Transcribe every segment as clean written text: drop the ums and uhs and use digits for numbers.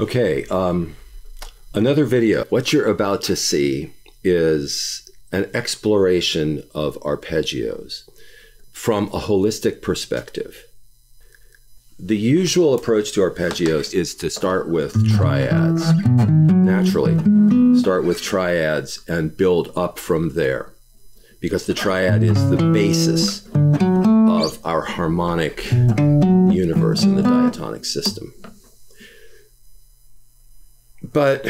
Okay, another video. What you're about to see is an exploration of arpeggios from a holistic perspective. The usual approach to arpeggios is to start with triads. Naturally, start with triads and build up from there, because the triad is the basis of our harmonic universe in the diatonic system. But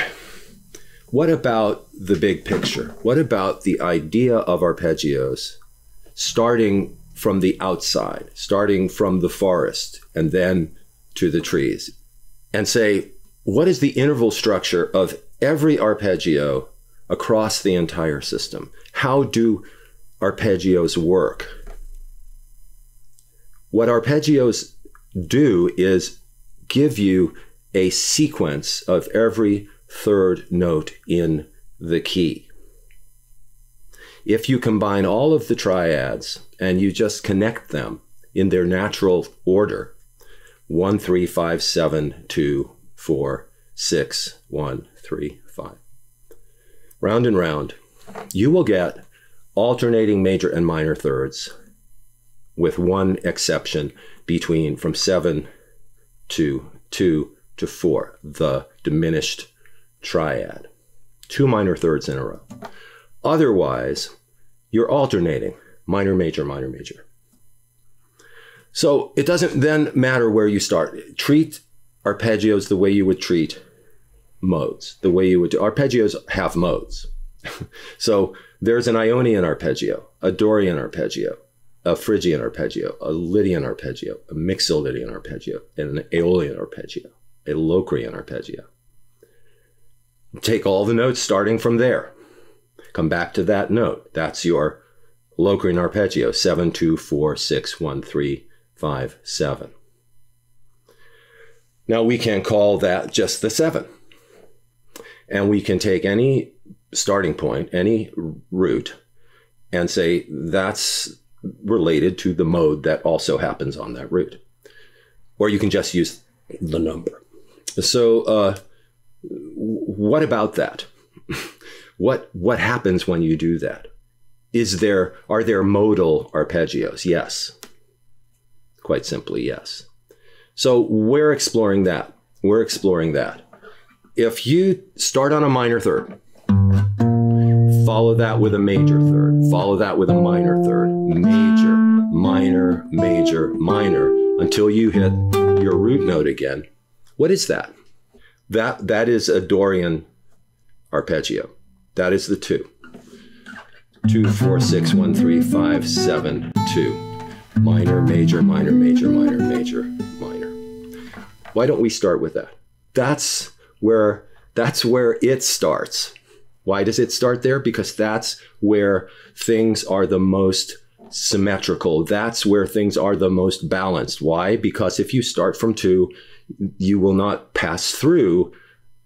what about the big picture? What about the idea of arpeggios starting from the outside, starting from the forest and then to the trees, and say, what is the interval structure of every arpeggio across the entire system? How do arpeggios work? What arpeggios do is give you a sequence of every third note in the key. If you combine all of the triads and you just connect them in their natural order, 1, 3, 5, 7, 2, 4, 6, 1, 3, 5, round and round, you will get alternating major and minor thirds, with one exception between from 7 to 2 to 4, the diminished triad. 2 minor thirds in a row. Otherwise, you're alternating minor, major, minor, major. So it doesn't then matter where you start. Treat arpeggios the way you would treat modes, the way you would do. Arpeggios have modes. So there's an Ionian arpeggio, a Dorian arpeggio, a Phrygian arpeggio, a Lydian arpeggio, a Mixolydian arpeggio, and an Aeolian arpeggio, a Locrian arpeggio. Take all the notes starting from there. Come back to that note. That's your Locrian arpeggio, 7, 2, 4, 6, 1, 3, 5, 7. Now we can call that just the 7. And we can take any starting point, any root, and say that's related to the mode that also happens on that root. Or you can just use the number. So what about that? What happens when you do that? Are there modal arpeggios? Yes. Quite simply, yes. So we're exploring that. We're exploring that. If you start on a minor third, follow that with a major third, follow that with a minor third, major, minor, major, minor, until you hit your root note again. What is that? That is a Dorian arpeggio. That is the 2. 2, 4, 6, 1, 3, 5, 7, 2. Minor, major, minor, major, minor, major, minor. Why don't we start with that? That's where it starts. Why does it start there? Because that's where things are the most symmetrical. That's where things are the most balanced. Why? Because if you start from 2, you will not pass through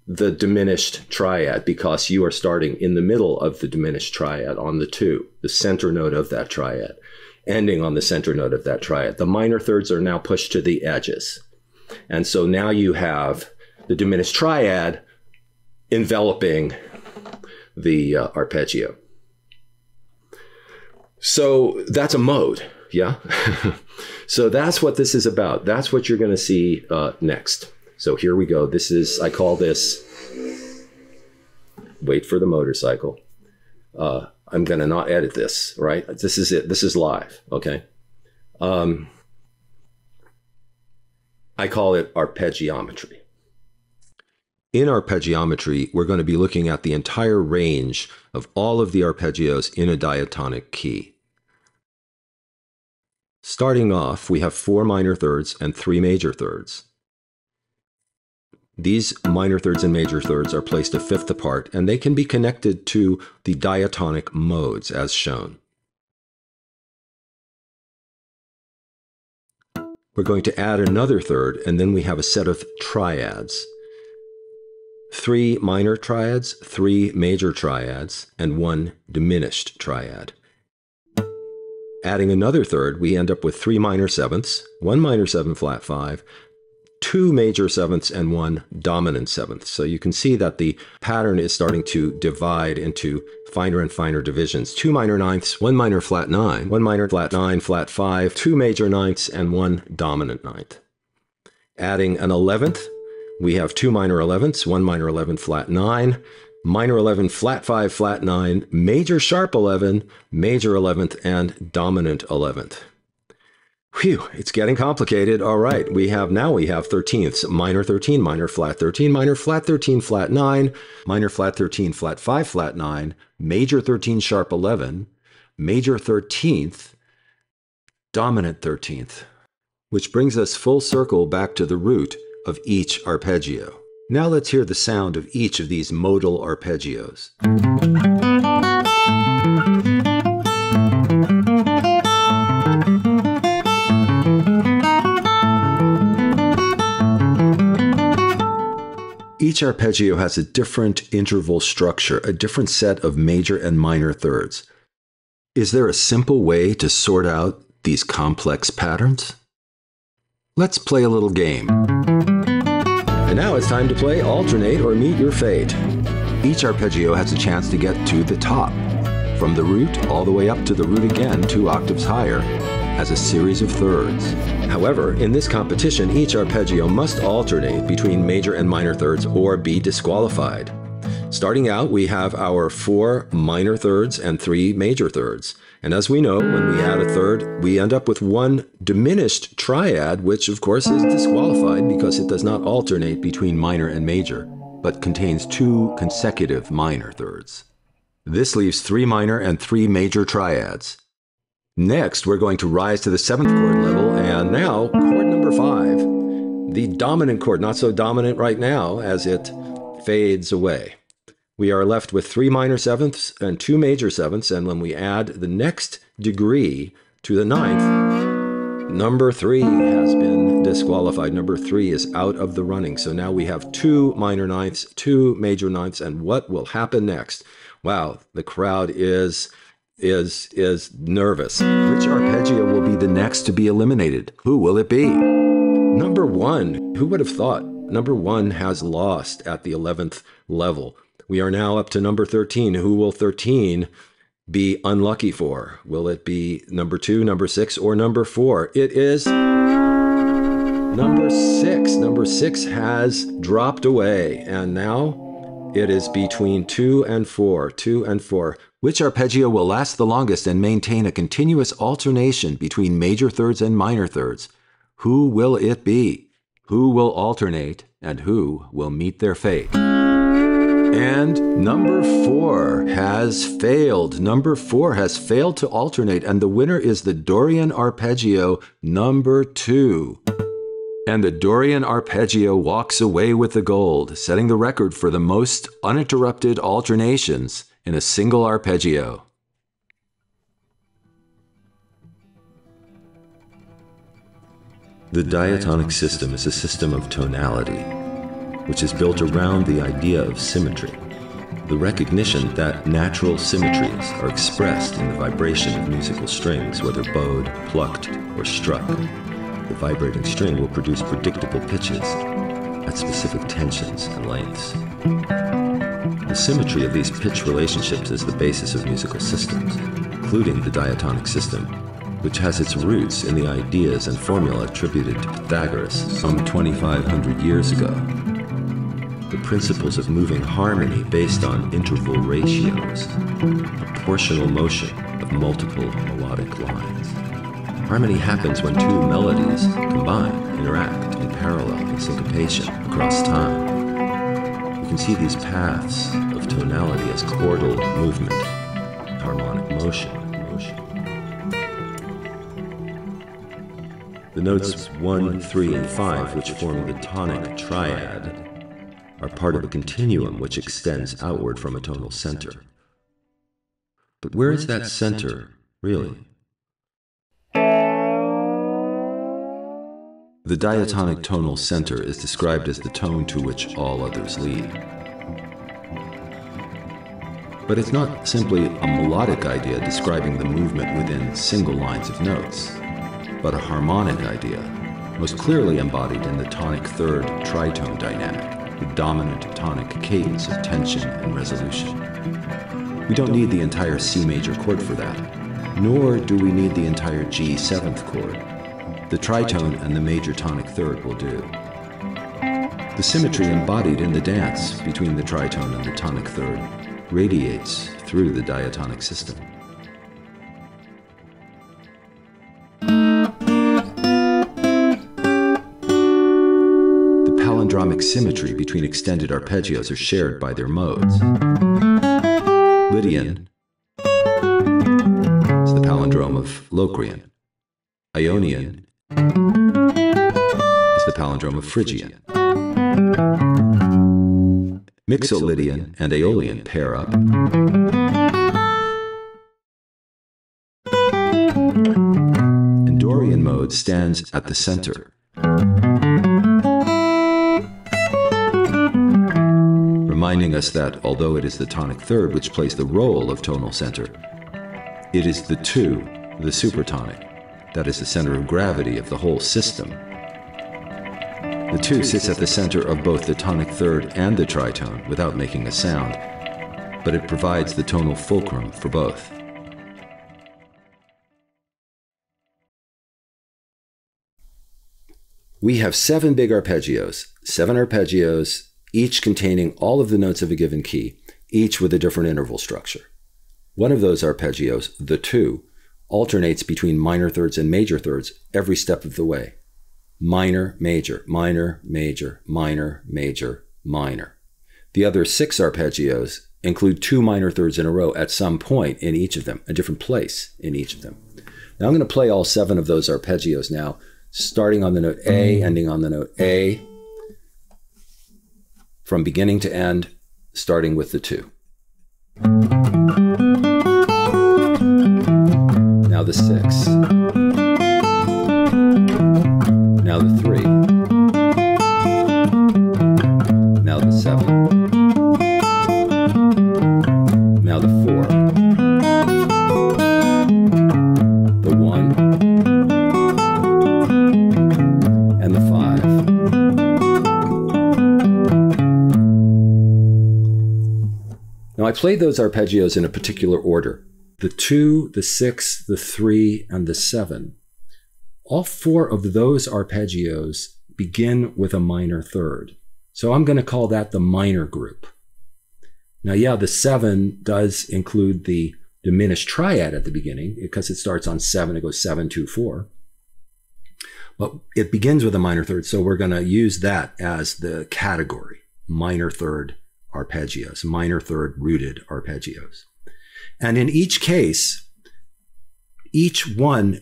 the diminished triad, because you are starting in the middle of the diminished triad on the 2, the center note of that triad, ending on the center note of that triad. The minor thirds are now pushed to the edges. And so now you have the diminished triad enveloping the arpeggio. So that's a mode, yeah? So that's what this is about. That's what you're going to see next. So here we go. This is, I call this, wait for the motorcycle. I'm going to not edit this, right? This is it. This is live, okay? I call it arpeggiometry. In arpeggiometry, we're going to be looking at the entire range of all of the arpeggios in a diatonic key. Starting off, we have 4 minor thirds and 3 major thirds. These minor thirds and major thirds are placed a fifth apart, and they can be connected to the diatonic modes as shown. We're going to add another third, and then we have a set of triads. 3 minor triads, 3 major triads, and 1 diminished triad. Adding another third, we end up with 3 minor sevenths, 1 minor 7 flat 5, 2 major sevenths and 1 dominant seventh. So you can see that the pattern is starting to divide into finer and finer divisions. 2 minor ninths, 1 minor flat 9, 1 minor flat 9, flat 5, 2 major ninths, and 1 dominant ninth. Adding an 11th, we have 2 minor 11ths, 1 minor 11 flat 9, minor 11 flat 5 flat 9, major sharp 11, major 11th, and dominant 11th. Whew, it's getting complicated. All right, now we have 13ths, minor 13, minor flat 13, minor flat 13 flat 9, minor flat 13 flat 5 flat 9, major 13 sharp 11, major 13th, dominant 13th, which brings us full circle back to the root of each arpeggio. Now let's hear the sound of each of these modal arpeggios. Each arpeggio has a different interval structure, a different set of major and minor thirds. Is there a simple way to sort out these complex patterns? Let's play a little game. And now it's time to play Alternate or Meet Your Fate. Each arpeggio has a chance to get to the top, from the root all the way up to the root again 2 octaves higher, as a series of thirds. However, in this competition, each arpeggio must alternate between major and minor thirds or be disqualified. Starting out, we have our 4 minor thirds and 3 major thirds. And as we know, when we add a third, we end up with 1 diminished triad, which of course is disqualified because it does not alternate between minor and major, but contains 2 consecutive minor thirds. This leaves 3 minor and 3 major triads. Next, we're going to rise to the 7th chord level, and now chord number 5, the dominant chord, not so dominant right now as it fades away. We are left with 3 minor sevenths and 2 major sevenths, and when we add the next degree to the 9th, number 3 has been disqualified. Number 3 is out of the running. So now we have 2 minor ninths, 2 major ninths, and what will happen next? Wow, the crowd is nervous. Which arpeggio will be the next to be eliminated? Who will it be? Number 1. Who would have thought? Number 1 has lost at the 11th level. We are now up to number 13. Who will 13 be unlucky for? Will it be number 2, number 6, or number 4? It is number 6. Number 6 has dropped away, and now it is between 2 and 4. 2 and 4. Which arpeggio will last the longest and maintain a continuous alternation between major thirds and minor thirds? Who will it be? Who will alternate, and who will meet their fate? And number 4 has failed. Number 4 has failed to alternate, and the winner is the Dorian Arpeggio number 2. And the Dorian Arpeggio walks away with the gold, setting the record for the most uninterrupted alternations in a single arpeggio. The diatonic system is a system of tonality, which is built around the idea of symmetry, the recognition that natural symmetries are expressed in the vibration of musical strings, whether bowed, plucked, or struck. The vibrating string will produce predictable pitches at specific tensions and lengths. The symmetry of these pitch relationships is the basis of musical systems, including the diatonic system, which has its roots in the ideas and formula attributed to Pythagoras some 2,500 years ago. The principles of moving harmony based on interval ratios, proportional motion of multiple melodic lines. Harmony happens when 2 melodies combine, interact in parallel in syncopation across time. You can see these paths of tonality as chordal movement, harmonic motion. The notes 1, 3, and 5, which form the tonic triad, are part of a continuum which extends outward from a tonal center. But where is that center, really? The diatonic tonal center is described as the tone to which all others lead. But it's not simply a melodic idea describing the movement within single lines of notes, but a harmonic idea, most clearly embodied in the tonic third tritone dynamic, the dominant tonic cadence of tension and resolution. We don't need the entire C major chord for that, nor do we need the entire G seventh chord. The tritone and the major tonic third will do. The symmetry embodied in the dance between the tritone and the tonic third radiates through the diatonic system. The palindromic symmetry between extended arpeggios are shared by their modes. Lydian is the palindrome of Locrian. Ionian is the palindrome of Phrygian. Mixolydian and Aeolian pair up. And Dorian mode stands at the center, reminding us that although it is the tonic third which plays the role of tonal center, it is the two, the supertonic, that is the center of gravity of the whole system. The two sits at the center of both the tonic third and the tritone without making a sound, but it provides the tonal fulcrum for both. We have 7 big arpeggios, 7 arpeggios, each containing all of the notes of a given key, each with a different interval structure. One of those arpeggios, the 2, alternates between minor thirds and major thirds every step of the way. Minor, major, minor, major, minor, major, minor. The other 6 arpeggios include 2 minor thirds in a row at some point in each of them, a different place in each of them. Now I'm going to play all 7 of those arpeggios now, starting on the note A, ending on the note A, from beginning to end, starting with the 2. Now the 6. Now the 3. Now the 7. Now the 4. The 1. And the 5. Now I played those arpeggios in a particular order. The 2, the 6, the 3, and the 7. All 4 of those arpeggios begin with a minor third. So I'm going to call that the minor group. Now, yeah, the 7 does include the diminished triad at the beginning because it starts on 7, it goes 7, 2, 4. But it begins with a minor third, so we're going to use that as the category, minor third arpeggios, minor third rooted arpeggios. And in each case, each one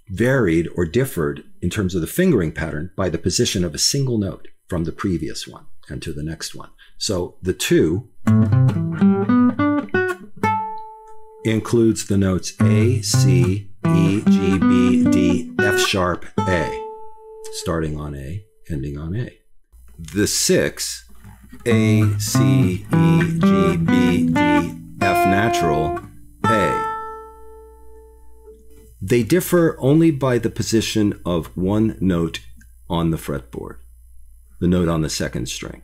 varied or differed in terms of the fingering pattern by the position of a single note from the previous one and to the next one. So the 2 includes the notes A, C, E, G, B, D, F sharp, A, starting on A, ending on A. The 6, A, C, E, G, B, D, F natural, A. They differ only by the position of one note on the fretboard, the note on the second string.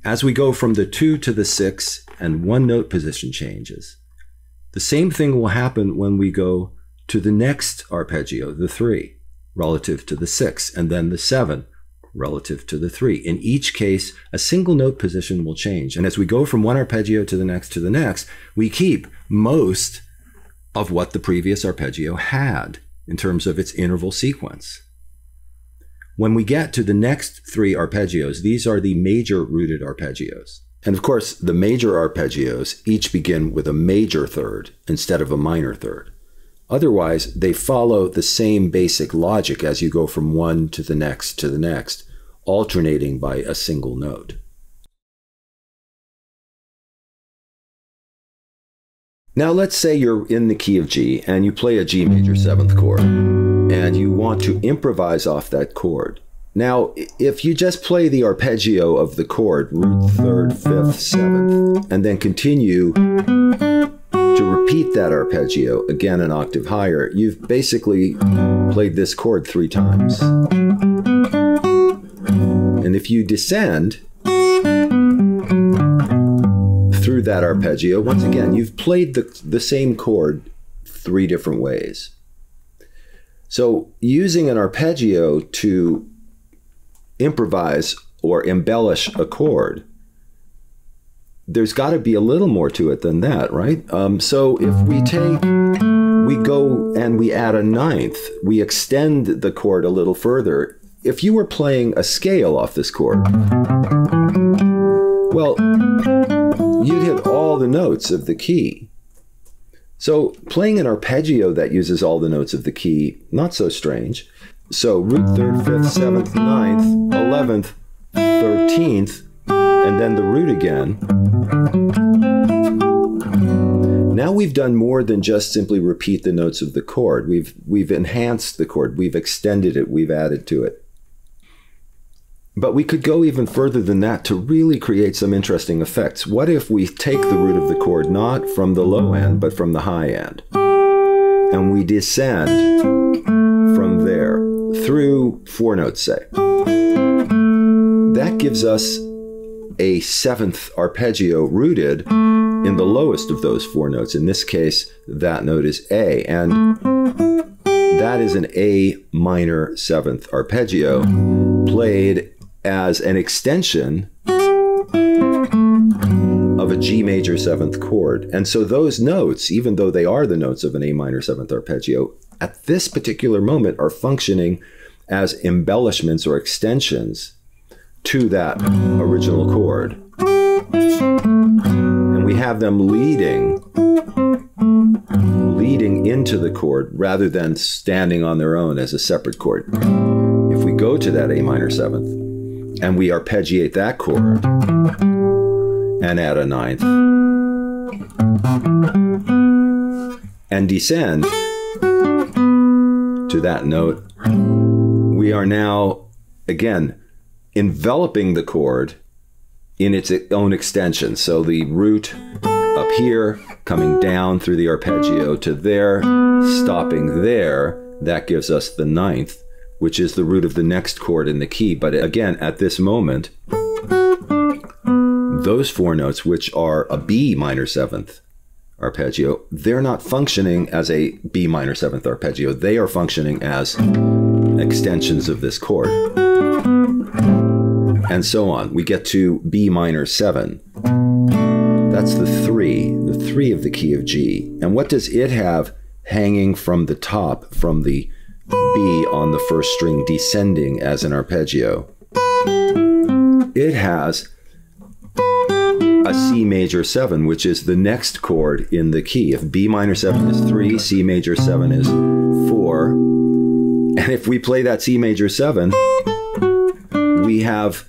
As we go from the 2 to the 6 and one note position changes, the same thing will happen when we go to the next arpeggio, the 3, relative to the 6, and then the 7, relative to the 3. In each case, a single note position will change. And as we go from one arpeggio to the next, we keep most of what the previous arpeggio had in terms of its interval sequence. When we get to the next 3 arpeggios, these are the major rooted arpeggios. And of course, the major arpeggios each begin with a major third instead of a minor third. Otherwise, they follow the same basic logic as you go from one to the next, alternating by a single note. Now let's say you're in the key of G and you play a G major 7th chord and you want to improvise off that chord. Now, if you just play the arpeggio of the chord, root 3rd, 5th, 7th, and then continue to repeat that arpeggio again an octave higher, you've basically played this chord 3 times. if you descend through that arpeggio, once again, you've played the same chord 3 different ways. So using an arpeggio to improvise or embellish a chord, there's got to be a little more to it than that, right? So if we go and we add a 9th, we extend the chord a little further. If you were playing a scale off this chord, well, you'd hit all the notes of the key. So playing an arpeggio that uses all the notes of the key, not so strange. So root 3rd, 5th, 7th, 9th, 11th, 13th, and then the root again. Now we've done more than just simply repeat the notes of the chord. We've enhanced the chord, we've extended it, we've added to it. But we could go even further than that to really create some interesting effects. What if we take the root of the chord not from the low end, but from the high end, and we descend from there through 4 notes, say? That gives us a 7th arpeggio rooted in the lowest of those 4 notes. In this case, that note is A, and that is an A minor 7th arpeggio played as an extension of a G major 7th chord. And so those notes, even though they are the notes of an A minor 7th arpeggio, at this particular moment are functioning as embellishments or extensions to that original chord. And we have them leading into the chord rather than standing on their own as a separate chord. If we go to that A minor 7th and we arpeggiate that chord and add a 9th and descend to that note, we are now, again, enveloping the chord in its own extension. So the root up here, coming down through the arpeggio to there, stopping there, that gives us the 9th, which is the root of the next chord in the key. But again, at this moment, those 4 notes, which are a B minor 7th arpeggio, they're not functioning as a B minor 7th arpeggio. They are functioning as extensions of this chord. And so on. We get to B minor 7. That's the 3 of the key of G. And what does it have hanging from the top, from the B on the first string, descending as an arpeggio? It has a C major 7, which is the next chord in the key. If B minor 7 is 3, C major 7 is 4. And if we play that C major 7, we have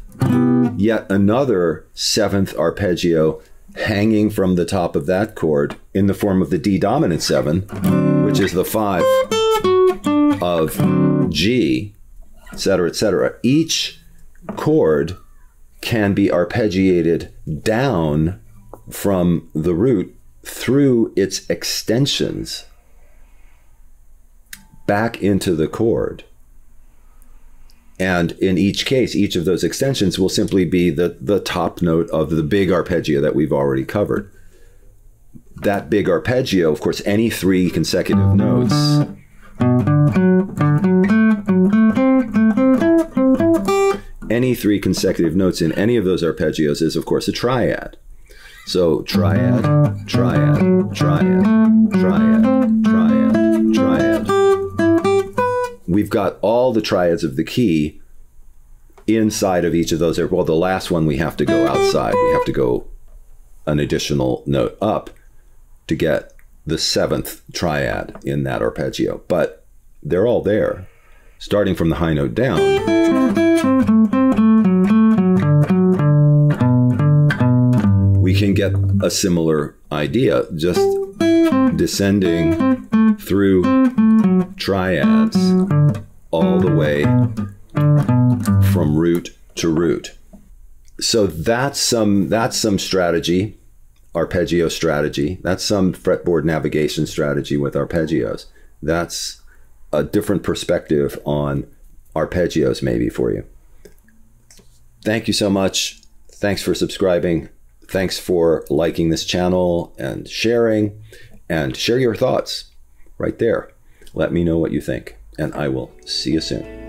yet another 7th arpeggio hanging from the top of that chord in the form of the D dominant 7, which is the 5 of G, etc., etc. Each chord can be arpeggiated down from the root through its extensions back into the chord. And in each case, each of those extensions will simply be the top note of the big arpeggio that we've already covered. That big arpeggio, of course, any 3 consecutive notes in any of those arpeggios is, of course, a triad. So triad, triad, triad, triad, triad, triad. We've got all the triads of the key inside of each of those. Well, the last one we have to go outside. We have to go an additional note up to get the 7th triad in that arpeggio. But they're all there, starting from the high note down. We can get a similar idea, just descending through triads all the way from root to root. So that's some strategy, arpeggio strategy. That's some fretboard navigation strategy with arpeggios. That's a different perspective on arpeggios maybe for you. Thank you so much. Thanks for subscribing. Thanks for liking this channel and sharing, and share your thoughts right there. Let me know what you think, and I will see you soon.